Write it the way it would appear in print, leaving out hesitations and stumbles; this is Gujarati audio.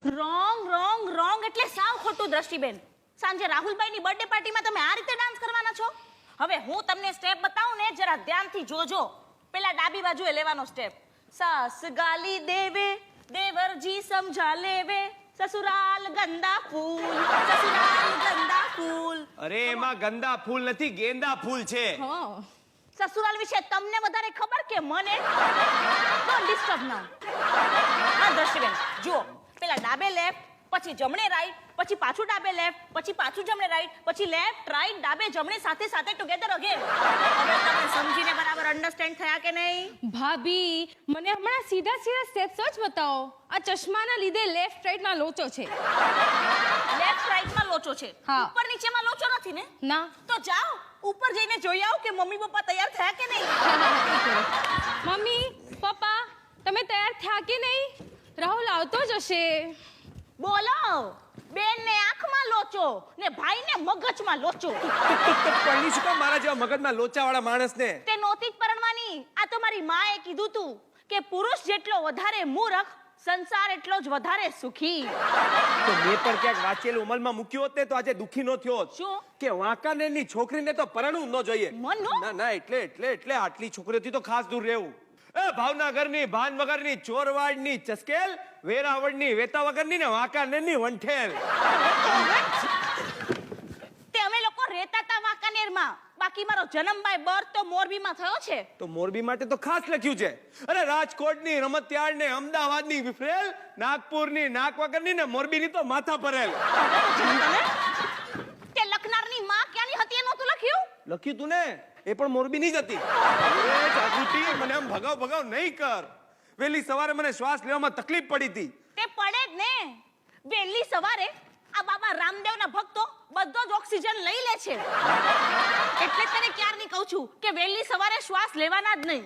રોંગ એટલે સાવ ખોટું દ્રષ્ટિબેન. સાંજે રાહુલભાઈની બર્થડે પાર્ટીમાં તમે આ રીતે ડાન્સ કરવાના છો? હવે હું તમને સ્ટેપ બતાવું ને, જરા ધ્યાનથી જોજો. પેલા ડાબી બાજુએ લેવાનો સ્ટેપ. સાસ ગાલી દેવે દેવરજી સમજા લેવે, સસુરાલ ગંદા ફૂલ, સસુરાલ ગંદા ફૂલ. અરે એમાં ગંદા ફૂલ નથી, ગેંદા ફૂલ છે. સસુરાલ વિશે તમને વધારે ખબર કે મને? ડોન્ટ ડિસ્ટર્બ નાઉ. હા દ્રષ્ટિબેન જો, પેલા ડાબે લેફ્ટ, પછી જમણે રાઈટ, પછી પાછું ડાબે લેફ્ટ, પછી પાછું જમણે રાઈટ, પછી લેફ્ટ રાઈટ ડાબે જમણે સાથે સાથે ટુગેધર અગેન. હવે તમે સમજીને બરાબર અન્ડરસ્ટેન્ડ થયા કે નહીં? ભાભી, મને હમણાં સીધા સ્ટેપ્સ જ બતાવો. આ ચશ્માના લીધે લેફ્ટ રાઈટ માં લોચો છે. લેફ્ટ રાઈટ માં લોચો છે? હા. ઉપર નીચેમાં લોચો નથી ને? ના. તો જાઓ ઉપર જઈને જોઈ આવો કે મમ્મી પપ્પા તૈયાર થયા કે નહીં. મમ્મી પપ્પા, તમે તૈયાર થયા કે નહીં? રાહુલ આવતો જ હશે. બોલો, બેન ને આંખમાં લોચો ને ભાઈ ને મગજમાં લોચો. પરણી શું કામ મારા જેવા મગજમાં લોચાવાળા માણસને? તે નહોતી જ પરણવાની. આ તો મારી માએ કીધું તું કે પુરુષ જેટલો વધારે મૂર્ખ, સંસાર એટલો જ વધારે સુખી. તો મેં પણ ક્યાંક વાંચેલું અમલમાં મૂક્યો હોત ને તો આજે દુખી નો થયો હોત. શું? કે વાંકાનેરની છોકરીને તો પરણવું ન જોઈએ. મનનો? ના એટલે આટલી છોકરીઓથી તો ખાસ દૂર રહેવું. એ ભાવનગરની ભાન વગરની, ચોરવાડની ચસ્કેલ, વેરાવળની વેતા વગરની ને વાંકાનેરની વંઠેલ. તે અમે લોકો રહેતા હતા વાંકાનેરમાં, બાકી મારો જન્મ બાય બર્થ તો મોરબીમાં થયો છે. તો મોરબી માટે તો ખાસ લખ્યું છે. અરે રાજકોટની રમતિયાળ ને અમદાવાદની વિફરેલ, નાગપુરની નાક વગરની ને મોરબીની તો માથા પરેલ. તે લખનારની માં ક્યાંની હતી એ નહોતું લખ્યું? લખ્યું તું ને, એ પણ મોરબીની જ હતી. એ જાગૃતિ, મને આમ ભગાવ નહીં કર. વહેલી સવારે મને શ્વાસ લેવામાં તકલીફ પડી હતી. તે પડે જ ને. વહેલી સવારે આ બાબા રામદેવના ભક્તો બધો જ ઓક્સિજન લઈ લે છે. એટલે તને ક્યારની કહું છું કે વહેલી સવારે શ્વાસ લેવાના જ નહીં.